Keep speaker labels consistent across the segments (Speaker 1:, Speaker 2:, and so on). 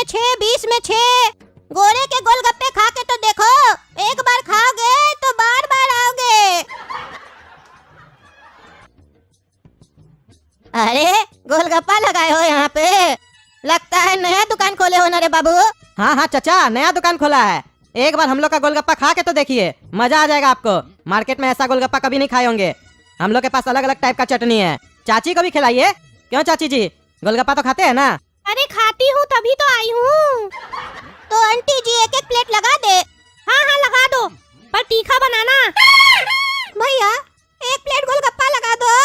Speaker 1: में 6, 20 में 6। गोरे के गोलगप्पे खा के तो देखो, एक बार खाओगे तो बार बार आओगे। अरे गोलगप्पा लगाए हो यहाँ पे, लगता है नया दुकान खोले हो ना रे बाबू।
Speaker 2: हाँ हाँ चाचा, नया दुकान खोला है। एक बार हम लोग का गोलगप्पा खा के तो देखिए, मजा आ जाएगा आपको। मार्केट में ऐसा गोलगप्पा कभी नहीं खाए होंगे। हम लोग के पास अलग अलग टाइप का चटनी है। चाची को भी खिलाइए। क्यों चाची जी, गोलगप्पा तो खाते हैं ना?
Speaker 1: अरे खाती हूँ तभी तो आई हूँ। तो आंटी जी एक एक प्लेट लगा दे। हाँ हाँ लगा दो, पर तीखा बनाना। भैया एक प्लेट गोलगप्पा लगा दो।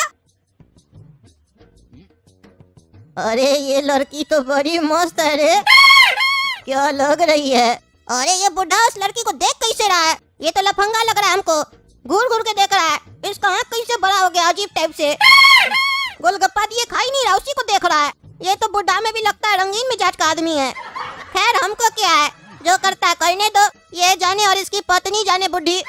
Speaker 1: अरे ये लड़की तो बड़ी मस्त है रे, क्या लग रही है। अरे ये बुढ़ा उस लड़की को देख कैसे रहा है, ये तो लफंगा लग रहा है हमको। घूर घूर के देख रहा है, इसका आँख कैसे बड़ा हो गया अजीब टाइप से। गोलगप्पा दिए खा ही नहीं रहा, उसी को देख रहा है। ये तो बुढ़ा में भी लगता है रंगीन मिजाज का आदमी है। खैर हमको क्या है, जो करता है करने दो, ये जाने और इसकी पत्नी जाने बुढ़ी।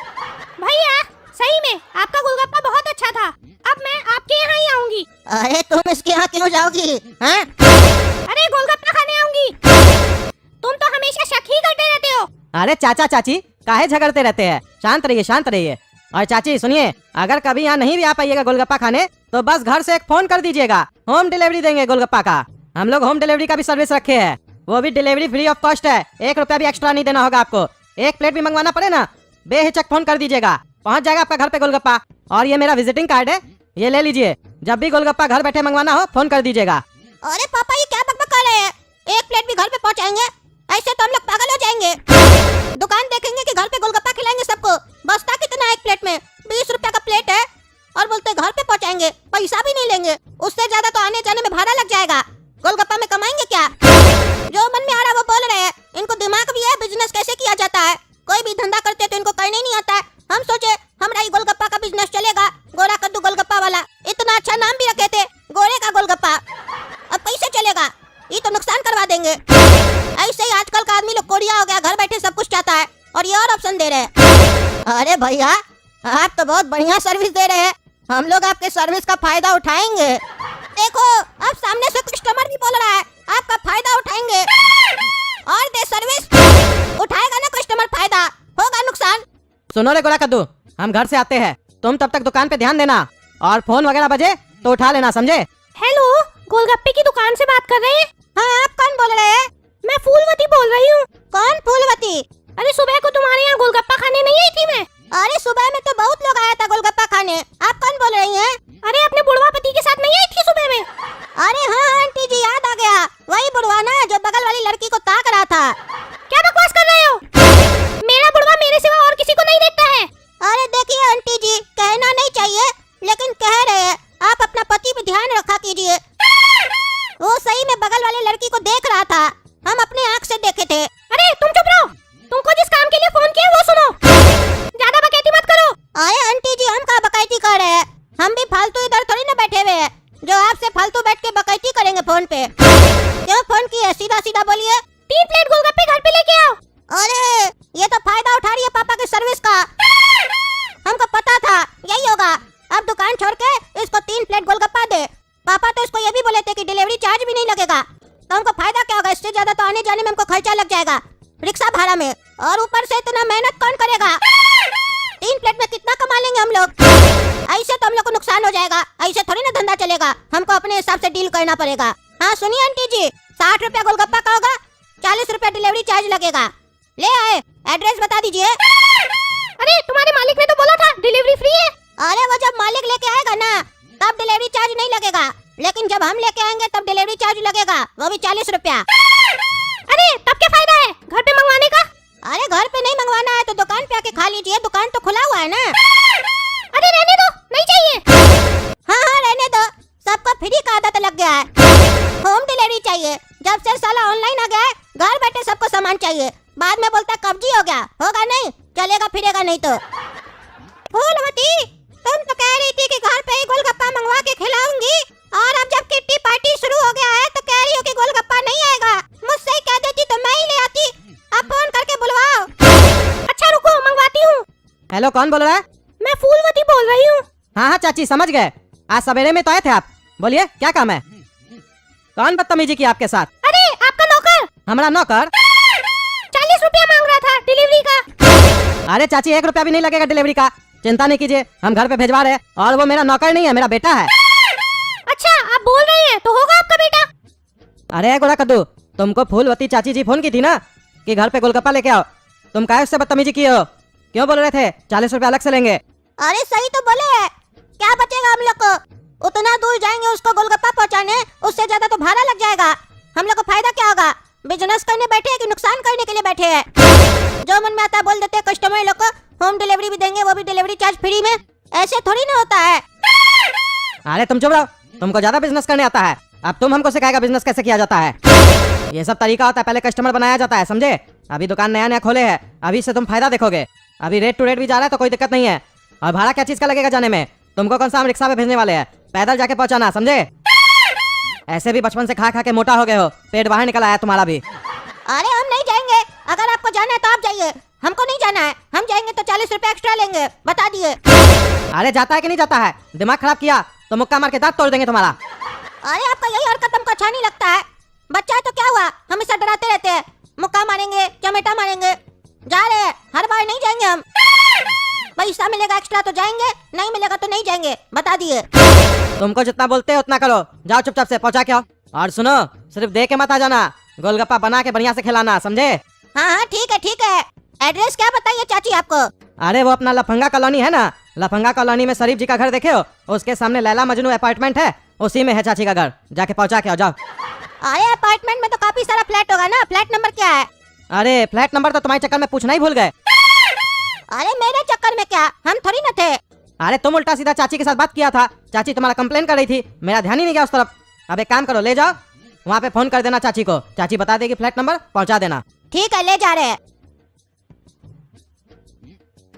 Speaker 1: भैया सही में आपका गोलगप्पा बहुत अच्छा था, अब मैं आपके यहाँ ही आऊंगी। अरे तुम इसके यहाँ क्यों जाओगी? हाँ? अरे गोलगप्पा खाने आऊंगी। तुम तो हमेशा शक ही करते रहते हो।
Speaker 2: अरे चाचा चाची काहे झगड़ते रहते हैं, शांत रहिए शांत रहिए। और चाची सुनिए, अगर कभी यहाँ नहीं भी आ पाइएगा गोलगप्पा खाने, तो बस घर से एक फोन कर दीजिएगा, होम डिलीवरी देंगे गोलगप्पा का। हम लोग होम डिलीवरी का भी सर्विस रखे हैं, वो भी डिलीवरी फ्री ऑफ कॉस्ट है। 1 रुपया भी एक्स्ट्रा नहीं देना होगा आपको। एक प्लेट भी मंगवाना पड़े ना, बेहिचक फोन कर दीजिएगा, पहुँच जाएगा आपका घर पे गोलगप्पा। और ये मेरा विजिटिंग कार्ड है, ये ले लीजिए। जब भी गोलगप्पा घर बैठे मंगवाना हो फोन कर दीजिएगा।
Speaker 1: अरे पापा ये क्या बकबक कर रहे हैं, एक प्लेट भी घर पे पहुँचाएंगे? ऐसे तो हम लोग पागल हो जाएंगे। दुकान देखेंगे कि घर पे गोलगप्पा खिलाएंगे सबको। बसता कितना एक प्लेट में? 20 रुपया का प्लेट है, और बोलते घर पे पहुँचाएंगे, पैसा भी नहीं लेंगे। उससे ज्यादा तो आने जाने में भाड़ा लग जाएगा। गोलगप्पा में कमाएंगे क्या? जो मन में आ रहा है वो बोल रहे हैं। इनको दिमाग भी है, बिजनेस कैसे किया जाता है। कोई भी धंधा करते तो इनको करने नहीं आता है। हम सोचे हमारा ही गोलगप्पा का बिजनेस चलेगा, गोरा कद्दू गोलगप्पा वाला। इतना अच्छा नाम भी रखे थे, गोरे का गोलगप्पा। अब कैसे चलेगा, ये तो नुकसान करवा देंगे। ऐसे ही आजकल का आदमी लोग कोरिया हो गया, घर बैठे सब कुछ चाहता है, और ये और ऑप्शन दे रहे हैं। अरे भैया आप तो बहुत बढ़िया सर्विस दे रहे हैं, हम लोग आपके सर्विस का फायदा उठाएंगे। देखो अब सामने से कस्टमर भी बोल रहा है आपका फायदा उठाएंगे। और दे सर्विस, उठाएगा ना कस्टमर फायदा, होगा नुकसान।
Speaker 2: सुनो रे गोरा कद्दू, हम घर से आते हैं, तुम तब तक दुकान पे ध्यान देना, और फोन वगैरह बजे तो उठा लेना, समझे?
Speaker 1: हेलो, गोलगप्पे की दुकान से बात कर रहे हैं? हाँ आप कौन बोल रहे हैं? मैं फूलवती बोल रही हूँ। कौन फूलवती? अरे सुबह को तुम्हारे यहाँ गोलगप्पा खाने नहीं आई थी मैं? अरे सुबह में तो बहुत लोग आया था गोलगप्पा खाने। आप कौन बोल रही हैं? अरे अपने बुढ़वा पति के साथ नहीं आई थी सुबह में? अरे हाँ आंटी जी याद आ गया, वही बुढ़वा ना जो बगल वाली लड़की को ताक रहा था। क्या बकवास कर रहे हो? मेरा बुढ़वा मेरे सिवा और किसी को नहीं देखता है। अरे देखिए आंटी जी, कहना नहीं चाहिए लेकिन कह रहे हैं, आप अपना पति पे ध्यान रखा कीजिए। वो सही में बगल वाली लड़की को देख रहा था, हम अपने आँख से देखे थे। अरे तुम चुप रहो, तुमको जिस काम के लिए फोन किया वो सुनो, ज्यादा बकैती मत करो। अरे आंटी जी हम क्या बकैती कर रहे हैं, हम भी फालतू इधर थोड़ी ना बैठे हुए हैं जो आपसे फालतू बैठ के बकैती करेंगे फोन पे। क्यों फोन किए, सीधा सीधा बोलिए। 3 प्लेट गोलगप्पे घर पे लेके आओ। अरे ये तो फायदा उठा रही है पापा के सर्विस का, हमको पता था यही होगा। अब दुकान छोड़ के इसको 3 प्लेट गोलगप्पा दे। पापा तो इसको ये भी बोले थे कि डिलीवरी चार्ज भी नहीं लगेगा, तो हमको फायदा क्या होगा? इससे ज्यादा तो आने जाने में हमको खर्चा लग जाएगा रिक्शा भाड़ा में, और ऊपर से इतना मेहनत कौन करेगा? 3 प्लेट में कितना कमा लेंगे हम लोग? ऐसे तो हम लोग को नुकसान हो जाएगा, ऐसे थोड़ी ना धंधा चलेगा, हमको अपने हिसाब से डील करना पड़ेगा। हाँ सुनिए आंटी जी, 60 रुपया गोलगप्पा का होगा, 40 रुपया डिलीवरी चार्ज लगेगा। ले आए, एड्रेस बता दीजिए। अरे तुम्हारे मालिक ने तो बोला था डिलीवरी फ्री है। अरे वो जब मालिक लेके आएगा ना तब डिलीवरी चार्ज नहीं लगेगा, लेकिन जब हम लेके आएंगे तब डिलीवरी चार्ज लगेगा, वो भी 40 रुपया। अरे तब क्या फायदा है घर पे मंगवाने का? अरे घर पे नहीं मंगवाना है तो दुकान पे आके खा लीजिए, दुकान तो खुला हुआ है ना। अरे रहने दो, नहीं चाहिए। हाँ हाँ रहने दो, सबको फ्री का आदत लग गया है, होम डिलीवरी चाहिए। जब से साला ऑनलाइन आ गया है, घर बैठे सबको सामान चाहिए, बाद में बोलता कब्जी हो गया, होगा नहीं, चलेगा फिरेगा नहीं। तो फूलवती तुम तो कह रही थी कि घर पे ही गोलगप्पा मंगवा के खिलाऊंगी, और अब जब किट्टी पार्टी शुरू हो गया है तो कह रही हो कि गोलगप्पा नहीं आएगा। मुझसे ही कह देती तो मैं ही ले आती, अब फोन करके बुलवाओ। अच्छा रुको मंगवाती हूँ।
Speaker 2: हेलो कौन बोल रहा है?
Speaker 1: मैं फूलवती बोल रही हूँ।
Speaker 2: हाँ हाँ चाची समझ गए, आज सवेरे में तो आए थे आप, बोलिए क्या काम है? कौन बदतमीजी की आपके साथ?
Speaker 1: अरे आपका नौकर
Speaker 2: हमारा नौकर?
Speaker 1: 40 रुपया मांग रहा था डिलीवरी का।
Speaker 2: अरे चाची 1 रुपया भी नहीं लगेगा डिलीवरी का, चिंता नहीं कीजिए, हम घर पे भिजवा रहे हैं। और वो मेरा नौकर नहीं है, मेरा बेटा है।
Speaker 1: अच्छा आप बोल रहे हैं तो होगा आपका बेटा।
Speaker 2: अरे गोरा कद्दू, तुमको फूलवती चाची जी फोन की थी ना कि घर पे गोलगप्पा लेके आओ, तुम काहे उससे बदतमीजी किए हो? क्यों बोल रहे थे 40 रुपया अलग से लेंगे?
Speaker 1: अरे सही तो बोले है, क्या बचेगा हम लोग को? उतना दूर जाएंगे उसको गोलगप्पा पहुंचाने, उससे ज्यादा तो भाड़ा लग जाएगा। हम लोग को फायदा क्या होगा? बिजनेस करने बैठे हैं कि नुकसान करने के लिए बैठे हैं? जो मन में आता है बोल देते हैं। कस्टमर लोग को होम डिलीवरी भी देंगे, वो भी डिलीवरी चार्ज फ्री में। ऐसे थोड़ी ना होता है।
Speaker 2: अरे तुम चुप रहो, तुमको ज्यादा बिजनेस करने आता है। अब तुम हमको सिखाएगा बिजनेस कैसे किया जाता है। ये सब तरीका होता है, पहले कस्टमर बनाया जाता है, समझे? अभी दुकान नया नया खोले हैं, अभी से तुम फायदा देखोगे। अभी रेट टू रेट भी जा रहा है तो कोई दिक्कत नहीं है। और भाड़ा क्या चीज का लगेगा जाने में? तुमको कौन सा हम रिक्शा पे भेजने वाले हैं, पैदल जाके पहुंचाना, समझे? ऐसे भी बचपन से खा खा के मोटा हो गए हो, पेट बाहर निकल आया तुम्हारा भी।
Speaker 1: अरे हम नहीं जाएंगे, अगर आपको जाना है तो आप जाइए, हमको नहीं जाना है। हम जाएंगे तो 40 रुपया एक्स्ट्रा लेंगे, बता दिए।
Speaker 2: अरे जाता है कि नहीं जाता है? दिमाग खराब किया तो मुक्का मार के दांत तोड़ देंगे तुम्हारा।
Speaker 1: अरे आपका यही हरकत हमको अच्छा नहीं लगता है। बच्चा है तो क्या हुआ, हमेशा डराते रहते हैं, मुक्का मारेंगे, चमेटा मारेंगे। जा रहे हैं, हर बार नहीं जाएंगे हम। पैसा मिलेगा एक्स्ट्रा तो जाएंगे, नहीं मिलेगा तो नहीं जाएंगे, बता दिए।
Speaker 2: तुमको जितना बोलते हैं उतना करो, जाओ चुपचाप से पहुंचा के आओ। और सुनो, सिर्फ दे के मत आ जाना, गोलगप्पा बना के बढ़िया से खिलाना, समझे?
Speaker 1: हाँ हाँ ठीक है ठीक है। एड्रेस क्या बताइए चाची आपको?
Speaker 2: अरे वो अपना लफंगा कॉलोनी है ना, लफंगा कॉलोनी में शरीफ जी का घर देखे हो, उसके सामने लैला मजनू अपार्टमेंट है, उसी में है चाची का घर। जाके पहुंचा के आओ, जाओ।
Speaker 1: अरे अपार्टमेंट में तो काफी सारा फ्लैट होगा ना, फ्लैट नंबर क्या है?
Speaker 2: अरे फ्लैट नंबर तो तुम्हारे चक्कर में पूछना ही भूल गए।
Speaker 1: अरे मेरे चक्कर में क्या, हम थोड़ी न थे।
Speaker 2: अरे तुम उल्टा सीधा चाची के साथ बात किया था, चाची तुम्हारा कंप्लेन कर रही थी, मेरा ध्यान ही नहीं गया उस तरफ। अब एक काम करो, ले जाओ वहाँ पे फोन कर देना चाची को, चाची बता देगी फ्लैट नंबर, पहुँचा देना।
Speaker 1: ठीक है, ले जा रहे हैं।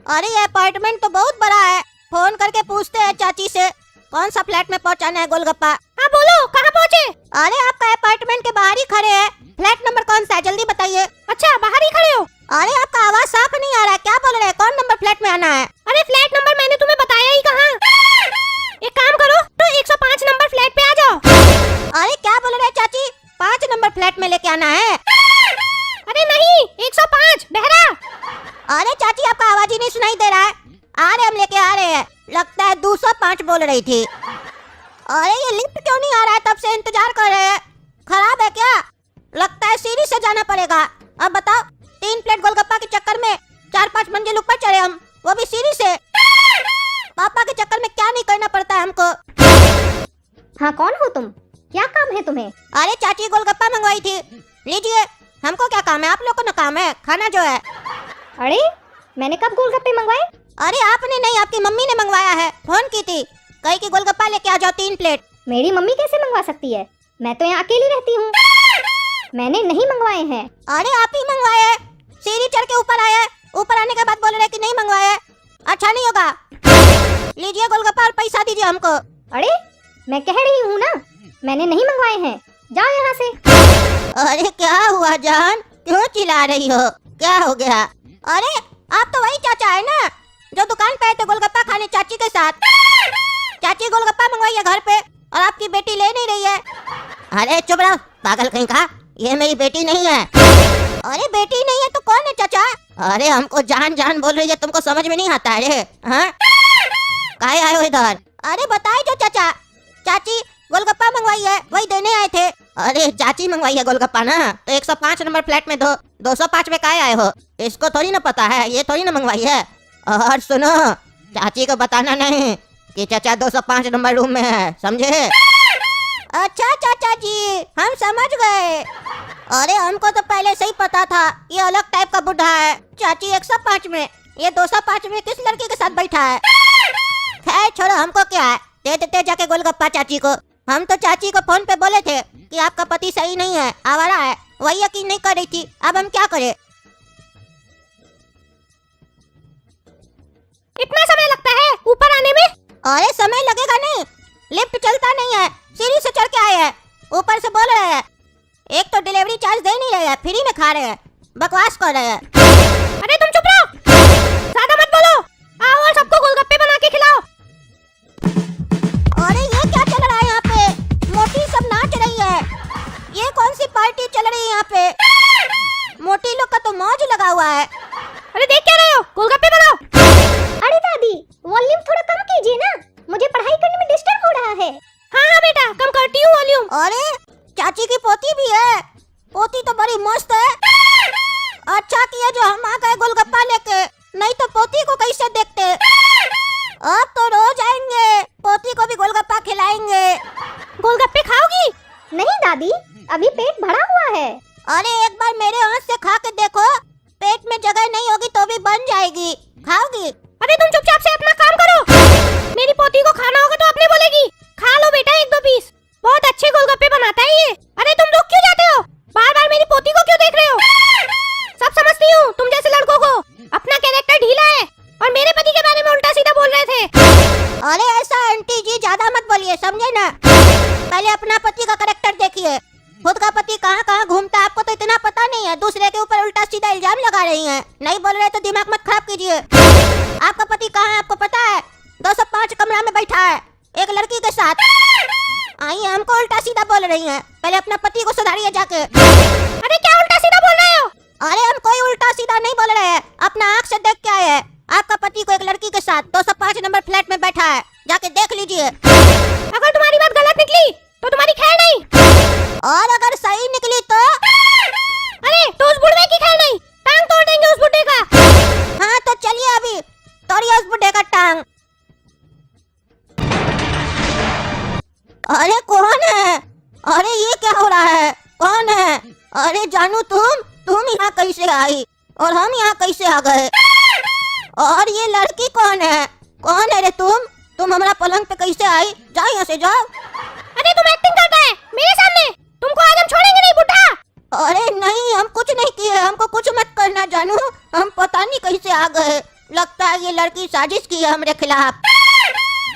Speaker 1: अरे ये अपार्टमेंट तो बहुत बड़ा है, फोन करके पूछते हैं चाची से कौन सा फ्लैट में पहुंचाना है गोलगप्पा। हाँ बोलो, कहाँ पहुँचे? अरे आपका अपार्टमेंट के बाहर ही खड़े हैं, फ्लैट नंबर कौन सा है जल्दी बताइए। अच्छा बाहर ही खड़े हो? अरे आपका आवाज साफ नहीं आ रहा है, क्या बोल रहे हैं? कौन नंबर फ्लैट में आना है? अरे फ्लैट नंबर मैंने तुम्हें बताया ही कहाँ। एक काम करो तो 105 नंबर फ्लैट पे आ जाओ। अरे क्या बोल रहे हैं चाची, 5 नंबर फ्लैट में लेके आना है? अरे नहीं 105 बहरा। अरे चाची आपका आवाज ही नहीं सुनाई दे रहा है। आ रहे हम लेके आ रहे हैं, लगता है 205 बोल रही थी। अरे ये लिफ्ट क्यों नहीं आ रहा है, तब से इंतजार कर रहे हैं, खराब है क्या? लगता है सीढ़ी से जाना पड़ेगा। अब बताओ, 3 प्लेट गोलगप्पा के चक्कर में 4-5 मंजिल ऊपर चढ़े हम, वो भी सीढ़ी से। पापा के चक्कर में क्या नहीं करना पड़ता है हमको।
Speaker 3: हाँ कौन हो तुम, क्या काम है तुम्हें?
Speaker 1: अरे चाची गोलगप्पा मंगवाई थी, लीजिए। हमको क्या काम है, आप लोग को ना काम है खाना जो है।
Speaker 3: अरे मैंने कब गोलगप्पे मंगवाए?
Speaker 1: अरे आपने नहीं, आपकी मम्मी ने मंगवाया है, फोन की थी, कही कि गोलगप्पा लेके आ जाओ 3 प्लेट।
Speaker 3: मेरी मम्मी कैसे मंगवा सकती है, मैं तो यहाँ अकेली रहती हूँ, मैंने नहीं मंगवाए हैं।
Speaker 1: अरे आप ही मंगवाए हैं, सीढ़ी चढ़ के ऊपर आए, ऊपर आने के बाद बोल रहे कि नहीं मंगवाए, अच्छा नहीं होगा। लीजिए गोलगप्पा और पैसा दीजिए हमको।
Speaker 3: अरे मैं कह रही हूँ ना, मैंने नहीं मंगवाए हैं, जाओ यहाँ से।
Speaker 1: अरे क्या हुआ जान, क्यों चिल्ला रही हो, क्या हो गया? अरे आप तो वही चाचा है ना जो दुकान पे आए थे गोलगप्पा खाने चाची के साथ। चाची गोलगप्पा मंगवाई है घर पे और आपकी बेटी ले नहीं रही है। अरे चुप रहो पागल कहीं का, ये मेरी बेटी नहीं है। अरे बेटी नहीं है तो कौन है चाचा? अरे हमको जान जान बोल रही है, तुमको समझ में नहीं आता है? हाँ काहे आए हो इधर? अरे बताए जो चाचा, चाची गोलगप्पा मंगवाई है, वही देने आए थे। अरे चाची मंगवाई है गोलगप्पा ना, तो 105 नंबर फ्लैट में 205 में काहे आए हो? इसको थोड़ी ना पता है, ये थोड़ी ना मंगवाई है। और सुनो, चाची को बताना नहीं कि चाचा 205 नंबर रूम में है, समझे? अच्छा चाचा जी, हम समझ गए। अरे हमको तो पहले से ही पता था ये अलग टाइप का बुढ़ा है। चाची 105 में, ये 205 में किस लड़की के साथ बैठा है? खैर छोड़ो, हमको क्या है, दे देते जाके गोलगप्पा चाची को। हम तो चाची को फोन पे बोले थे कि आपका पति सही नहीं है, आवारा है, वही यकीन नहीं कर रही थी। अब हम क्या करें? इतना समय लगता है ऊपर आने में? अरे समय लगेगा नहीं, लिफ्ट चलता नहीं है, सीढ़ी से चढ़ के आए हैं, ऊपर से बोल रहे हैं। एक तो डिलीवरी चार्ज दे नहीं रहे हैं, फ्री में खा रहे हैं, बकवास कर रहे हैं। अरे तुम चुप रहो, ज्यादा मत बोलो, आओ और सबको गोलगप्पे बना के खिलाओ। अरे ये क्या चल रहा है यहाँ पे? मोटी सब नाच रही है, ये कौन सी पार्टी चल रही है यहाँ पे? मोटी लोग का तो मौज लगा हुआ है। अरे देख क्या रहे हो, गोलगप्पे बनाओ।
Speaker 3: अरे दादी, वॉल्यूम थोड़ा कम कीजिए ना, मुझे पढ़ाई करने में डिस्टर्ब हो रहा है।
Speaker 1: हाँ हाँ बेटा, कम करती हूँ वॉल्यूम। अरे चाची की पोती भी है, पोती तो बड़ी मस्त है। अच्छा किया जो हम आ गए गोलगप्पा लेके, नहीं तो पोती को कैसे देखते। अब तो रोज आएंगे, पोती को भी गोलगप्पा खिलाएंगे। गोलगप्पे खाओगी?
Speaker 3: नहीं दादी, अभी पेट भरा हुआ है।
Speaker 1: अरे एक बार मेरे हाथ से खा के देखो, पेट में जगह नहीं होगी तो भी बन जाएगी। खाओगी? अरे तुम चुपचाप से अपना काम करो। मेरी पोती को खाना होगा तो अपने बोलेगी। खा लो बेटा एक दो पीस, बहुत अच्छे गोलगप्पे बनाता है ये। अरे तुम रुक क्यों जाते हो, बार बार मेरी पोती को क्यों देख रहे हो? सब समझती हूँ तुम जैसे लड़कों को, अपना कैरेक्टर ढीला है और मेरे पति के बारे में उल्टा सीधा बोल रहे थे। अरे ऐसा आंटी जी ज्यादा मत बोलिए, समझे ना। पहले अपना पति का कैरेक्टर देखिए, खुद का पति कहाँ कहाँ घूमता है आपको तो इतना पता नहीं है, दूसरे के ऊपर उल्टा सीधा इल्जाम लगा रही हैं। नहीं बोल रहे तो दिमाग मत खराब कीजिए। आपका पति कहाँ है आपको पता है? 205 कमरा में बैठा है एक लड़की के साथ। आई हमको उल्टा सीधा बोल रही हैं, पहले अपना पति को सुधारिए जाके। अरे क्या उल्टा सीधा बोल रहे हो? अरे हम कोई उल्टा सीधा नहीं बोल रहे हैं, अपना आँख से देख के आए हैं। आपका पति को एक लड़की के साथ 205 नंबर फ्लैट में बैठा है, जाके देख लीजिए। अगर तुम्हारी बात गलत निकली तो तुम्हारी खैर नहीं, और अगर सही निकली तो अरे तो उस बुढ़वे की खैर नहीं, टांग तोड़ देंगे उस बुढ़े का। हाँ तो चलिए अभी तोड़िए उस बुढ़े का टांग। अरे कौन है? अरे ये क्या हो रहा है, कौन है? अरे जानू तुम यहाँ कैसे आई और हम यहाँ कैसे आ गए? और ये लड़की कौन है? कौन है रे तुम हमारा पलंग पे कैसे आई? जाओ यहाँ से जाओ। अरे तुम एक्टिंग करता है मेरे सामने, तुमको आज हम छोड़ेंगे नहीं बुढ़ा। अरे नहीं हम कुछ नहीं किए, हमको कुछ मत करना जानू, हम पता नहीं कैसे आ गए, लगता है ये लड़की साजिश की है हमारे खिलाफ।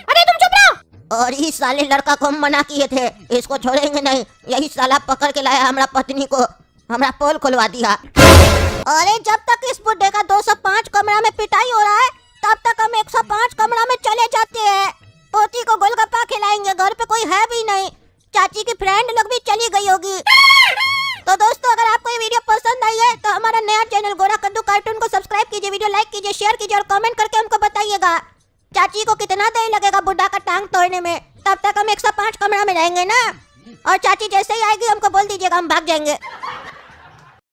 Speaker 1: अरे तुम चुप रहो। और इस साले लड़का को हम मना किए थे, इसको छोड़ेंगे नहीं, यही साला पकड़ के लाया हमारा पत्नी को, हमारा पोल खुलवा दिया। अरे जब तक इस बुढ़े का 205 कमरा में पिटाई हो रहा है तब तक हम 105 कमरा में चले जाते हैं, पोती को गोलगप्पा खिलाएंगे। घर पे कोई है भी नहीं, चाची की फ्रेंड लोग भी चली गई होगी। तो दोस्तों अगर आपको ये वीडियो पसंद आई है तो हमारा नया चैनल गोरा कद्दू कार्टून को सब्सक्राइब कीजिए, वीडियो लाइक कीजिए, शेयर कीजिए और कमेंट करके हमको बताइएगा चाची को कितना देर लगेगा बुढ़ा का टांग तोड़ने में। तब तक हम 105 कमरा में रहेंगे ना, और चाची जैसे ही आएगी हमको बोल दीजिएगा, हम भाग जाएंगे।